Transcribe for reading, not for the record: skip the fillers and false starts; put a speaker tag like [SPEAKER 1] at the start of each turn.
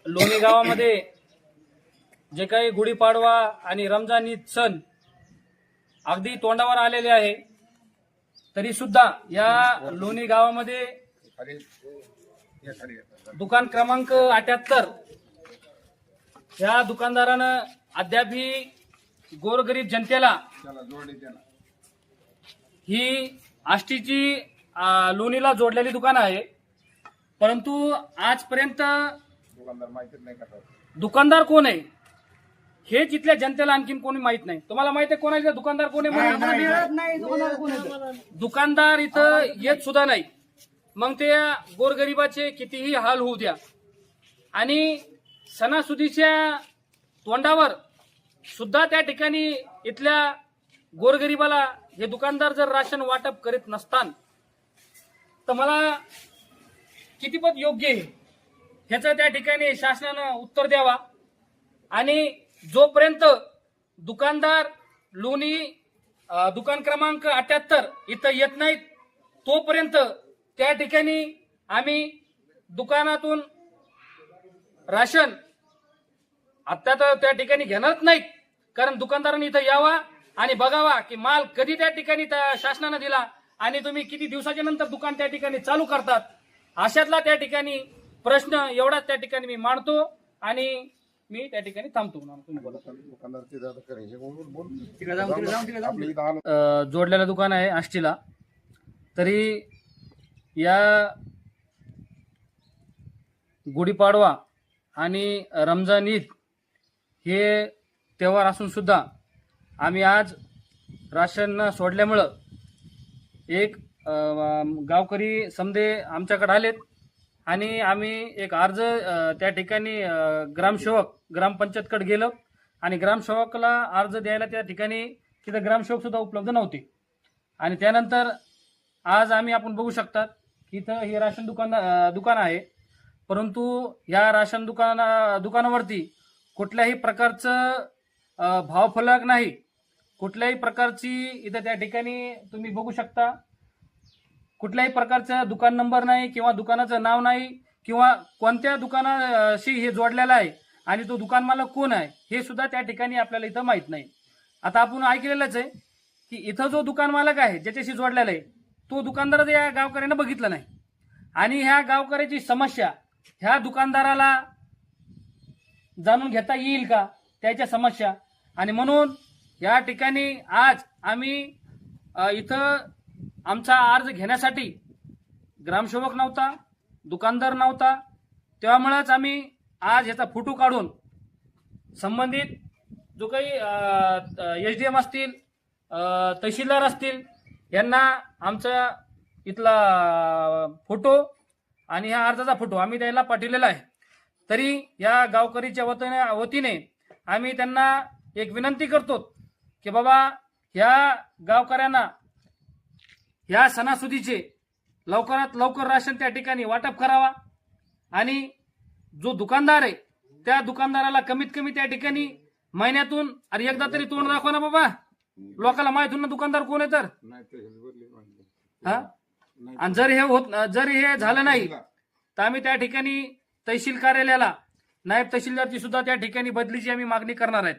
[SPEAKER 1] लोणी गावामध्ये जे काही गुढीपाडवा आणि रमजान ईद सण अगदी तोंडावर आलेले आहे, तरी सुद्धा या लोणी गावामध्ये दुकान क्रमांक 78 या दुकानदारानं अद्यापही गोरगरीब जनतेला ही आष्टीची लोणीला जोडलेली दुकान आहे, परंतु आजपर्यंत दुकानदार कोण आहे हे तिथल्या जनतेला आणखीन कोणी माहित नाही. तुम्हाला माहित आहे कोणाचा दुकानदार कोण आहे? दुकानदार इथं येत सुद्धा नाही. मग ते गोरगरिबाचे कितीही हाल होऊ द्या आणि सणासुदीच्या तोंडावर सुद्धा त्या ठिकाणी इथल्या गोरगरिबाला हे दुकानदार जर राशन वाटप करीत नसतान तर मला कितीपत योग्य आहे ह्याचं त्या ठिकाणी शासनानं उत्तर द्यावा. आणि जोपर्यंत दुकानदार लोणी दुकान क्रमांक 78 इथं येत नाहीत तोपर्यंत त्या ठिकाणी आम्ही दुकानातून राशन आता तर त्या ठिकाणी घेणारच नाहीत. कारण दुकानदारांनी इथं यावा आणि बघावा की माल कधी त्या ठिकाणी शासनानं दिला आणि तुम्ही किती दिवसाच्या नंतर दुकान त्या ठिकाणी चालू करतात. अशातला त्या ठिकाणी प्रश्न एवढाच त्या ठिकाणी मी मांडतो आणि मी त्या ठिकाणी थांबतो. जोडलेलं दुकान आहे आष्टीला, तरी या गुढीपाडवा आणि रमजान ईद हे त्योहार असून सुद्धा आम्ही आज राशन सोडल्यामुळं एक गावकरी समधे आमच्याकडे आलेत आणि आम्ही एक अर्ज त्या ठिकाणी ग्रामसेवक ग्रामपंचायतकडे गेलो आणि ग्रामसेवकला अर्ज द्यायला त्या ठिकाणी तिथं ग्रामसेवक सुद्धा उपलब्ध नव्हते. आणि त्यानंतर आज आम्ही आपण बघू शकतात की इथं हे राशन दुकान आहे, परंतु या राशन दुकानावरती कुठल्याही प्रकारचं भावफलक नाही, कुठल्याही प्रकारची इथं त्या ठिकाणी तुम्ही बघू शकता कुठल्याही प्रकारचा दुकान नंबर नाही किंवा दुकानाचं नाव नाही किंवा कोणत्या दुकानाशी हे जोडलेलं आहे आणि तो दुकान मालक कोण आहे हे सुद्धा त्या ठिकाणी आपल्याला इथं माहित नाही. आता आपण ऐकलेलंच आहे की इथं जो दुकान मालक आहे ज्याच्याशी जोडलेला आहे तो दुकानदार या गावकऱ्यानं बघितलं नाही आणि ह्या गावकऱ्याची समस्या ह्या दुकानदाराला जाणून घेता येईल का त्याच्या समस्या. आणि म्हणून या ठिकाणी आज आम्ही इथं आमचा अर्ज घेण्यासाठी ग्रामसेवक नव्हता, दुकानदार नव्हता, त्यामुळेच आम्ही आज याचा फोटो काढून संबंधित जो काही SDM असतील तहसीलदार असतील यांना आमचा इथला फोटो आणि ह्या अर्जाचा फोटो आम्ही द्यायला पाठवलेला आहे. तरी या गावकरीच्या वतीने आम्ही त्यांना एक विनंती करतो की बाबा ह्या गावकऱ्यांना ह्या सणासुदीचे लवकरात लवकर राशन त्या ठिकाणी वाटप करावा आणि जो दुकानदार आहे त्या दुकानदाराला कमीत कमी त्या ठिकाणी महिन्यातून अरे एकदा तरी तोंड दाखवा ना बाबा, लोकांना माहिती ना दुकानदार कोण आहे तर. हा आणि जर हे झालं नाही तर आम्ही त्या ठिकाणी तहसील कार्यालयाला नायब तहसीलदारची सुद्धा त्या ठिकाणी बदलीची आम्ही मागणी करणार आहेत.